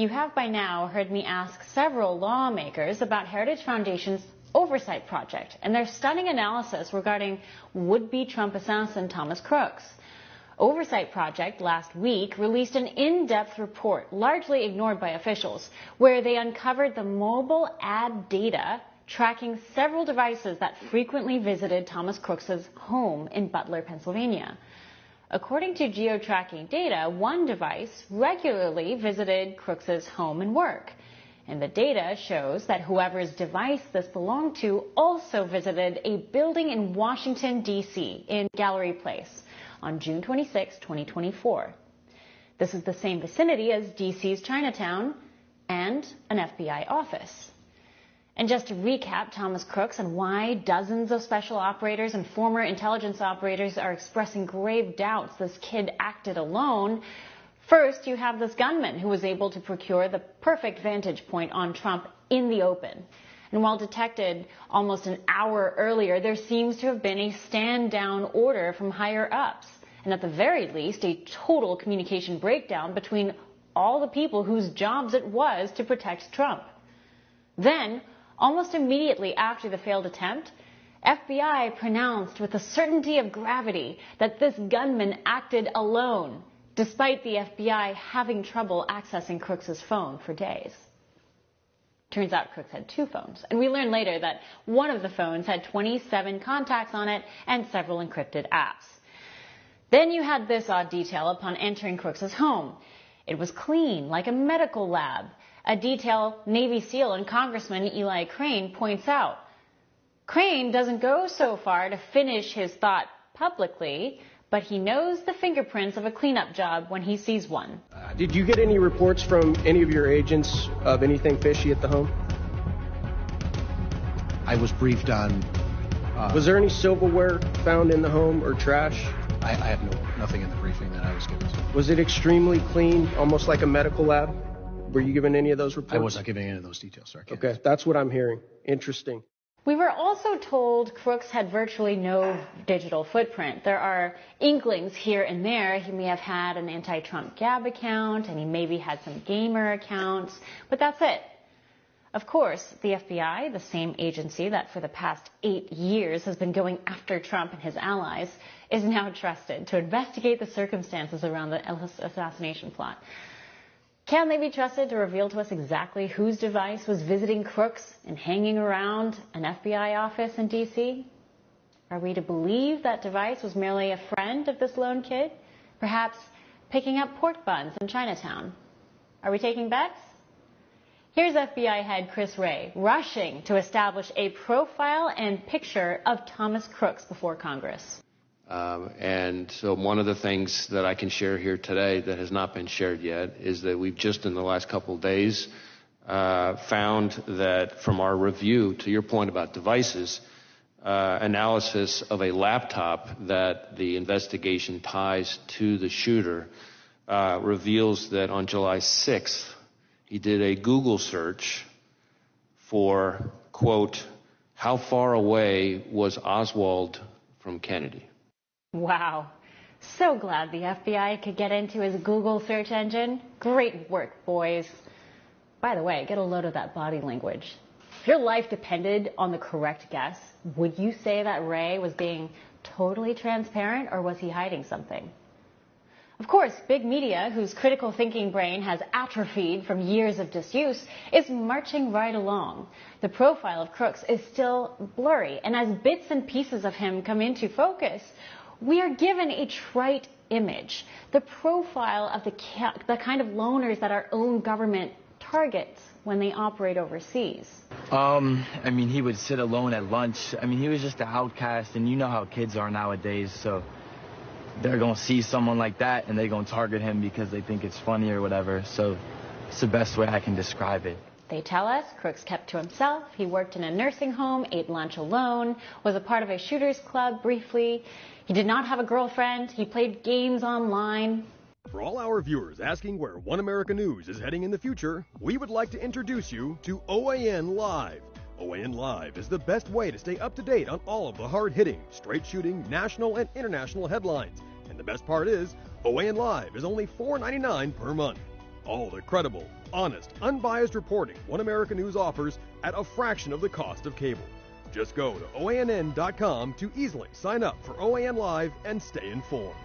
You have by now heard me ask several lawmakers about Heritage Foundation's oversight project and their stunning analysis regarding would-be Trump assassin Thomas Crooks. Oversight Project last week released an in-depth report, largely ignored by officials, where they uncovered the mobile ad data tracking several devices that frequently visited Thomas Crooks' home in Butler, Pennsylvania. According to geo-tracking data, one device regularly visited Crooks' home and work. And the data shows that whoever's device this belonged to also visited a building in Washington, D.C., in Gallery Place on June 26, 2024. This is the same vicinity as D.C.'s Chinatown and an FBI office. And just to recap Thomas Crooks and why dozens of special operators and former intelligence operators are expressing grave doubts this kid acted alone. First, you have this gunman who was able to procure the perfect vantage point on Trump in the open. And while detected almost an hour earlier, there seems to have been a stand-down order from higher-ups. And at the very least, a total communication breakdown between all the people whose jobs it was to protect Trump. Then, almost immediately after the failed attempt, FBI pronounced with the certainty of gravity that this gunman acted alone, despite the FBI having trouble accessing Crooks' phone for days. Turns out Crooks had two phones, and we learned later that one of the phones had 27 contacts on it and several encrypted apps. Then you had this odd detail upon entering Crooks' home. It was clean, like a medical lab, a detail Navy SEAL and Congressman Eli Crane points out. Crane doesn't go so far to finish his thought publicly, but he knows the fingerprints of a cleanup job when he sees one. Did you get any reports from any of your agents of anything fishy at the home? I was briefed on... Was there any silverware found in the home or trash? I have nothing in the briefing that I was given. Was it extremely clean, almost like a medical lab? Were you given any of those reports? I was not giving any of those details, sir. Okay, that's what I'm hearing. Interesting. We were also told Crooks had virtually no digital footprint. There are inklings here and there. He may have had an anti-Trump Gab account, and he maybe had some gamer accounts, but that's it. Of course, the FBI, the same agency that for the past 8 years has been going after Trump and his allies, is now trusted to investigate the circumstances around the assassination plot. Can they be trusted to reveal to us exactly whose device was visiting Crooks and hanging around an FBI office in D.C.? Are we to believe that device was merely a friend of this lone kid? Perhaps picking up pork buns in Chinatown? Are we taking bets? Here's FBI head Chris Wray rushing to establish a profile and picture of Thomas Crooks before Congress. And so one of the things that I can share here today that has not been shared yet is that we've just in the last couple of days found that from our review, to your point about devices, analysis of a laptop that the investigation ties to the shooter reveals that on July 6th, he did a Google search for, quote, how far away was Oswald from Kennedy? Wow. So glad the FBI could get into his Google search engine. Great work, boys. By the way, get a load of that body language. If your life depended on the correct guess, would you say that Ray was being totally transparent, or was he hiding something? Of course, big media, whose critical thinking brain has atrophied from years of disuse, is marching right along. The profile of Crooks is still blurry, and as bits and pieces of him come into focus, we are given a trite image, the profile of the kind of loners that our own government targets when they operate overseas. I mean, he would sit alone at lunch. I mean, he was just an outcast, and you know how kids are nowadays, so they're going to see someone like that, and they're going to target him because they think it's funny or whatever, so it's the best way I can describe it. They tell us Crooks kept to himself. He worked in a nursing home, ate lunch alone, was a part of a shooters club briefly. He did not have a girlfriend. He played games online. For all our viewers asking where One America News is heading in the future, we would like to introduce you to OAN Live. OAN Live is the best way to stay up to date on all of the hard-hitting, straight-shooting, national and international headlines. And the best part is, OAN Live is only $4.99 per month. All the credible, honest, unbiased reporting One America News offers at a fraction of the cost of cable. Just go to OANN.com to easily sign up for OAN Live and stay informed.